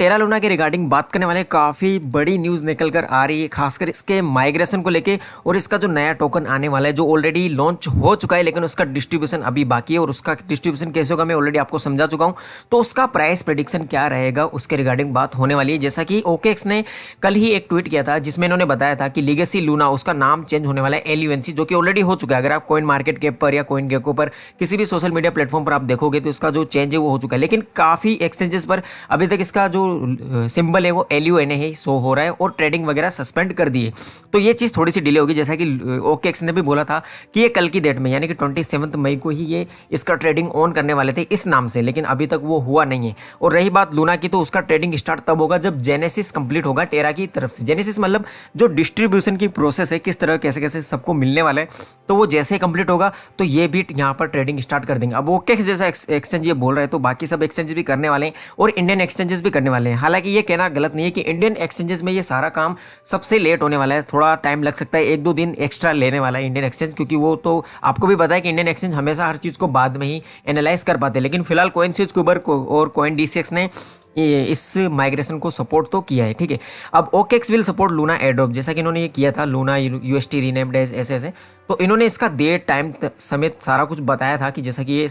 Terra Luna के regarding बात करने वाले काफ़ी बड़ी न्यूज़ निकल कर आ रही है, खासकर इसके माइग्रेशन को लेके और इसका जो नया टोकन आने वाला है जो ऑलरेडी लॉन्च हो चुका है लेकिन उसका डिस्ट्रीब्यूशन अभी बाकी है और उसका डिस्ट्रीब्यूशन कैसे होगा मैं ऑलरेडी आपको समझा चुका हूँ। तो उसका प्राइस प्रेडिक्शन क्या रहेगा उसके रिगार्डिंग बात होने वाली है। जैसा कि OKX ने कल ही एक ट्वीट किया था जिसमें इन्होंने बताया था कि लीगेसी लूना उसका नाम चेंज होने वाला है LUNC, जो कि ऑलरेडी हो चुका है। अगर आप कॉइन मार्केट कैप पर या कॉइन गेको पर किसी भी सोशल मीडिया प्लेटफॉर्म पर आप देखोगे तो इसका जो चेंज है वो हो चुका है, लेकिन काफ़ी एक्सचेंजेस पर अभी तक इसका जो सिंबल है वो LUNA ही शो हो रहा है और ट्रेडिंग वगैरह सस्पेंड कर दिए। तो ये चीज़ थोड़ी सी डिले होगी, जैसा कि OKX ने भी बोला था कि ये कल की डेट में यानी कि 27 मई को ही ये इसका ट्रेडिंग ऑन करने वाले थे इस नाम से, लेकिन अभी तक वो हुआ नहीं है। और रही बात लूना की, तो उसका ट्रेडिंग स्टार्ट तब होगा जब जेनेसिस कंप्लीट होगा टेरा की तरफ से। जेनेसिस मतलब जो डिस्ट्रीब्यूशन की प्रोसेस है, किस तरह कैसे कैसे सबको मिलने वाला है, तो वो जैसे ही कंप्लीट होगा तो ये भी यहाँ पर ट्रेडिंग स्टार्ट कर देंगे। अब OKX जैसा एक्सचेंज ये बोल रहे हैं तो बाकी सब एक्सचेंज भी करने वाले हैं और इंडियन एक्सचेंजेस भी करने वाले हैं। हालांकि ये कहना गलत नहीं है कि इंडियन एक्सचेंजेस में ये सारा काम सबसे लेट होने वाला है, थोड़ा टाइम लग सकता है, 1-2 दिन एक्स्ट्रा लेने वाला है इंडियन एक्सचेंज, क्योंकि वो तो आपको भी पता है कि इंडियन एक्सचेंज हमेशा हर चीज़ को बाद में ही एनालाइज कर पाते हैं। लेकिन फिलहाल CoinSwitchCuber और CoinDCX ने इस माइग्रेशन को सपोर्ट तो किया है, ठीक है। अब OKX will support Luna airdrop, जैसा कि इन्होंने ये किया था लूना UST रीनेम्ड एज ऐसे, तो इन्होंने इसका डेट टाइम समेत सारा कुछ बताया था कि जैसा कि ये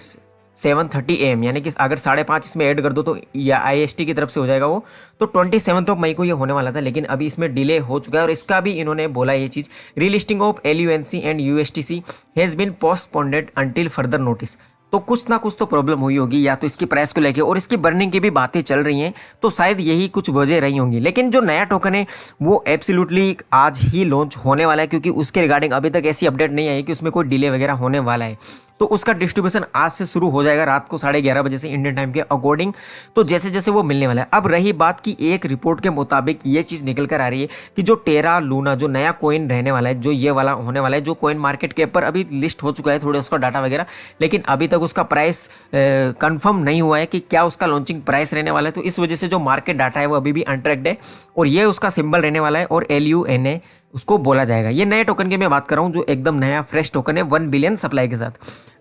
7:30 AM यानी कि अगर 5:30 इसमें ऐड कर दो तो या IST की तरफ से हो जाएगा वो, तो 27 मई को ये होने वाला था, लेकिन अभी इसमें डिले हो चुका है। और इसका भी इन्होंने बोला ये चीज़, relisting of LUNC and USTC has been postponed until further notice. तो कुछ ना कुछ तो प्रॉब्लम हुई होगी, या तो इसकी प्राइस को लेके और इसकी बर्निंग की भी बातें चल रही हैं, तो शायद यही कुछ वजह रही होंगी। लेकिन जो नया टोकन है वो एब्सोल्युटली आज ही लॉन्च होने वाला है, क्योंकि उसके रिगार्डिंग अभी तक ऐसी अपडेट नहीं आई कि उसमें कोई डिले वगैरह होने वाला है। तो उसका डिस्ट्रीब्यूशन आज से शुरू हो जाएगा रात को 11:30 बजे से इंडियन टाइम के अकॉर्डिंग, तो जैसे जैसे वो मिलने वाला है। अब रही बात की एक रिपोर्ट के मुताबिक ये चीज़ निकल कर आ रही है कि जो टेरा लूना जो नया कॉइन रहने वाला है, जो ये वाला होने वाला है, जो कॉइन मार्केट कैप पर अभी लिस्ट हो चुका है थोड़े उसका डाटा वगैरह, लेकिन अभी तक उसका प्राइस कंफर्म नहीं हुआ है कि क्या उसका लॉन्चिंग प्राइस रहने वाला है। तो इस वजह से जो मार्केट डाटा है वो अभी भी अनट्रैक्ड है और ये उसका सिंबल रहने वाला है और LUNA उसको बोला जाएगा। ये नए टोकन की मैं बात कर रहा हूँ जो एकदम नया फ्रेश टोकन है 1 बिलियन सप्लाई के साथ।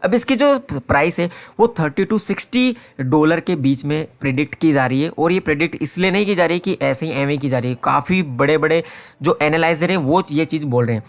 अब इसकी जो प्राइस है वो $30 to $60 के बीच में प्रिडिक्ट की जा रही है, और ये प्रिडिक्ट इसलिए नहीं की जा रही है कि ऐसे ही एवं की जा रही है, काफ़ी बड़े बड़े जो एनालाइजर हैं वो ये चीज़ बोल रहे हैं।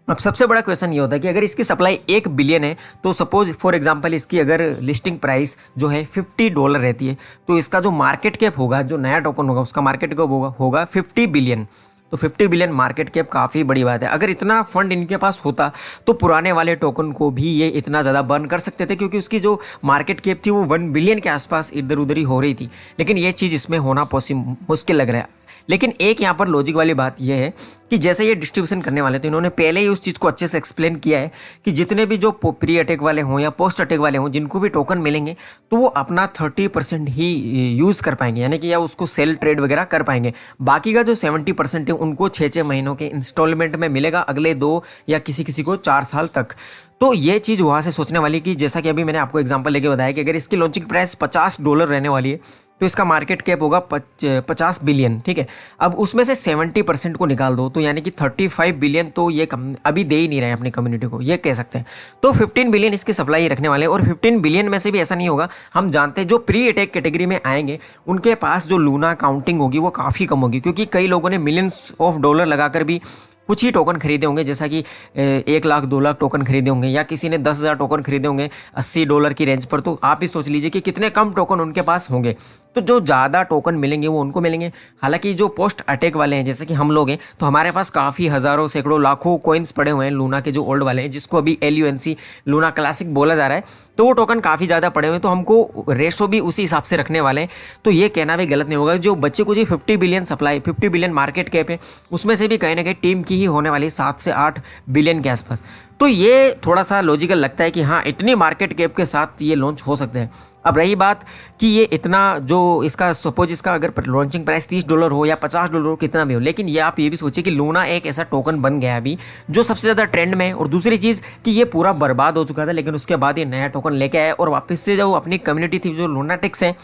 अब सबसे बड़ा क्वेश्चन ये होता है कि अगर इसकी सप्लाई 1 बिलियन है तो सपोज फॉर एग्जांपल इसकी अगर लिस्टिंग प्राइस जो है $50 रहती है, तो इसका जो मार्केट कैप होगा, जो नया टोकन होगा उसका मार्केट कैप होगा 50 बिलियन। तो 50 बिलियन मार्केट कैप काफ़ी बड़ी बात है। अगर इतना फंड इनके पास होता तो पुराने वाले टोकन को भी ये इतना ज़्यादा बर्न कर सकते थे, क्योंकि उसकी जो मार्केट कैप थी वो 1 बिलियन के आसपास इधर उधर ही हो रही थी। लेकिन ये चीज़ इसमें होना मुश्किल लग रहा है। लेकिन एक यहाँ पर लॉजिक वाली बात यह है कि जैसे ये डिस्ट्रीब्यूशन करने वाले थे, इन्होंने पहले ही उस चीज़ को अच्छे से एक्सप्लेन किया है कि जितने भी जो प्री अटैक वाले हों या पोस्ट अटैक वाले हों जिनको भी टोकन मिलेंगे तो वो अपना 30% ही यूज़ कर पाएंगे, यानी कि या उसको सेल ट्रेड वगैरह कर पाएंगे। बाकी का जो 70% है उनको 6-6 महीनों के इंस्टॉलमेंट में मिलेगा, अगले 2 या किसी किसी को 4 साल तक। तो ये चीज़ वहाँ से सोचने वाली कि जैसा कि अभी मैंने आपको एग्जांपल लेके बताया कि अगर इसकी लॉन्चिंग प्राइस $50 रहने वाली है तो इसका मार्केट कैप होगा 50 बिलियन, ठीक है। अब उसमें से 70% को निकाल दो तो यानी कि 35 बिलियन तो ये अभी दे ही नहीं रहे अपनी कम्युनिटी को, ये कह सकते हैं। तो 15 बिलियन इसकी सप्लाई रखने वाले हैं, और 15 बिलियन में से भी ऐसा नहीं होगा, हम जानते हैं जो प्री अटैक कैटेगरी में आएंगे उनके पास जो लूना काउंटिंग होगी वो काफ़ी कम होगी, क्योंकि कई लोगों ने मिलियंस ऑफ डॉलर लगाकर भी कुछ ही टोकन खरीदे होंगे, जैसा कि 1 लाख 2 लाख टोकन खरीदे होंगे, या किसी ने 10,000 टोकन खरीदे होंगे $80 की रेंज पर। तो आप ही सोच लीजिए कि कितने कम टोकन उनके पास होंगे। तो जो ज़्यादा टोकन मिलेंगे वो उनको मिलेंगे। हालांकि जो पोस्ट अटैक वाले हैं जैसे कि हम लोग हैं, तो हमारे पास काफ़ी हज़ारों सैकड़ों लाखों कॉइन्स पड़े हुए हैं लूना के जो ओल्ड वाले हैं, जिसको अभी LUNC लूना क्लासिक बोला जा रहा है, तो वो टोकन काफ़ी ज़्यादा पड़े हुए हैं, तो हमको रेशो भी उसी हिसाब से रखने वाले हैं। तो ये कहना भी गलत नहीं होगा, जो बच्चे को जी 50 billion supply 50 billion market cap है उसमें से भी कहीं ना कहीं टीम की ही होने वाली 7 से 8 बिलियन के आसपास। तो ये थोड़ा सा लॉजिकल लगता है कि हाँ इतनी मार्केट कैप के साथ ये लॉन्च हो सकते हैं। अब रही बात कि ये इतना जो इसका सपोज इसका अगर लॉन्चिंग प्राइस $30 हो या $50 हो, कितना भी हो, लेकिन ये आप ये भी सोचिए कि लूना एक ऐसा टोकन बन गया अभी जो सबसे ज़्यादा ट्रेंड में है। और दूसरी चीज़ कि ये पूरा बर्बाद हो चुका था, लेकिन उसके बाद ये नया टोकन लेके आया और वापस से जो अपनी कम्युनिटी थी जो लूनाटिक्स है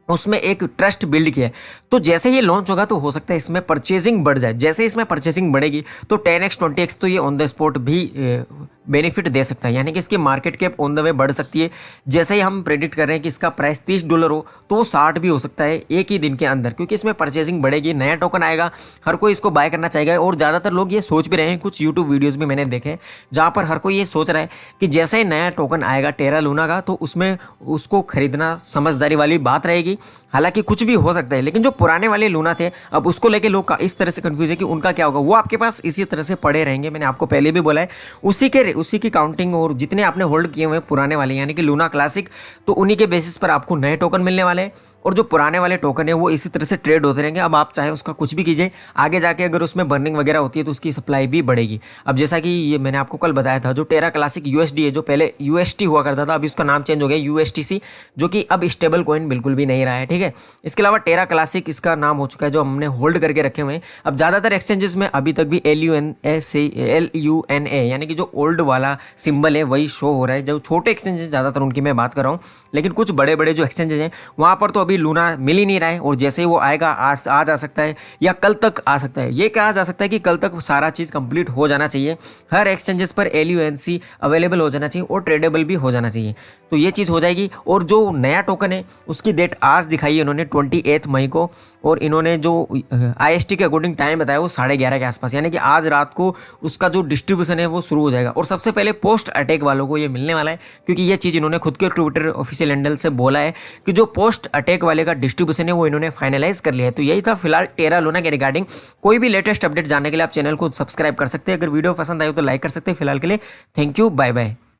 उसमें एक ट्रस्ट बिल्ड किया है। तो जैसे ये लॉन्च होगा तो हो सकता है इसमें परचेजिंग बढ़ जाए। जैसे इसमें परचेजिंग बढ़ेगी तो 10x 20x तो ये ऑन द स्पॉट भी बेनिफिट दे सकता है, यानी कि इसकी market cap on the way बढ़ सकती है। जैसे ही हम प्रेडिक्ट कर रहे हैं कि इसका प्राइस $30 हो तो वो 60 भी हो सकता है एक ही दिन के अंदर, क्योंकि इसमें परचेसिंग बढ़ेगी, नया टोकन आएगा, हर कोई इसको बाय करना चाहेगा। और ज़्यादातर लोग ये सोच भी रहे हैं, कुछ यूट्यूब वीडियोज़ भी मैंने देखे जहाँ पर हर कोई ये सोच रहा है कि जैसे ही नया टोकन आएगा टेरा लूना का तो उसमें उसको खरीदना समझदारी वाली बात रहेगी। हालांकि कुछ भी हो सकता है, लेकिन जो पुराने वाले लूना थे अब उसको लेके लोग इस तरह से कंफ्यूज है कि उनका क्या होगा। वो आपके पास इसी तरह से पड़े रहेंगे, मैंने आपको पहले भी बोला है। उसी की काउंटिंग और जितने आपने होल्ड किए हुए हैं पुराने वाले यानी कि लूना क्लासिक, तो उन्हीं के बेसिस पर आपको नए टोकन मिलने वाले हैं। और जो पुराने वाले टोकन है वो इसी तरह से ट्रेड होते रहेंगे। अब आप चाहे उसका कुछ भी कीजिए, आगे जाके अगर उसमें बर्निंग वगैरह होती है तो उसकी सप्लाई भी बढ़ेगी। अब जैसा कि ये मैंने आपको कल बताया था, जो टेरा क्लासिक यूएसडी है, जो पहले यूएसटी हुआ करता था, अभी उसका नाम चेंज हो गया यूएसटीसी, जो कि अब स्टेबल कॉइन बिल्कुल भी नहीं रहा है, ठीक है। इसके अलावा टेरा क्लासिक इसका नाम हो चुका है, जो हमने होल्ड करके रखे हुए हैं। अब ज़्यादातर एक्सचेंजेस में अभी तक भी LUNA यानी कि जो ओल्ड वाला सिंबल है वही शो हो रहा है। जो छोटे एक्सचेंजेस ज़्यादातर उनकी मैं बात कर रहा हूँ, लेकिन कुछ बड़े बड़े जो एक्सचेंजेस हैं वहाँ पर तो अभी लूना मिल ही नहीं रहा है। और जैसे ही वो आएगा आज आ जा सकता है या कल तक आ सकता है। ये कहा जा सकता है कि कल तक सारा चीज़ कंप्लीट हो जाना चाहिए, हर एक्सचेंजेस पर LUNC अवेलेबल हो जाना चाहिए और ट्रेडेबल भी हो जाना चाहिए, तो ये चीज़ हो जाएगी। और जो नया टोकन है उसकी डेट आज दिखाई है इन्होंने 28 मई को, और इन्होंने जो IST के अकॉर्डिंग टाइम बताया वो 11:30 के आसपास, यानी कि आज रात को उसका जो डिस्ट्रीब्यूशन है वो शुरू हो जाएगा। और सबसे पहले पोस्ट अटैक वालों को ये मिलने वाला है, क्योंकि ये चीज़ इन्होंने खुद के ट्विटर ऑफिशियल हैंडल से बोला है कि जो पोस्ट अटैक वाले का डिस्ट्रीब्यूशन है वो इन्होंने फाइनलाइज कर लिया है। तो यही था फिलहाल टेरा लूना के रिगार्डिंग। कोई भी लेटेस्ट अपडेट जानने के लिए आप चैनल को सब्सक्राइब कर सकते हैं। अगर वीडियो पसंद आई हो तो लाइक कर सकते हैं। फिलहाल के लिए थैंक यू, बाय बाय।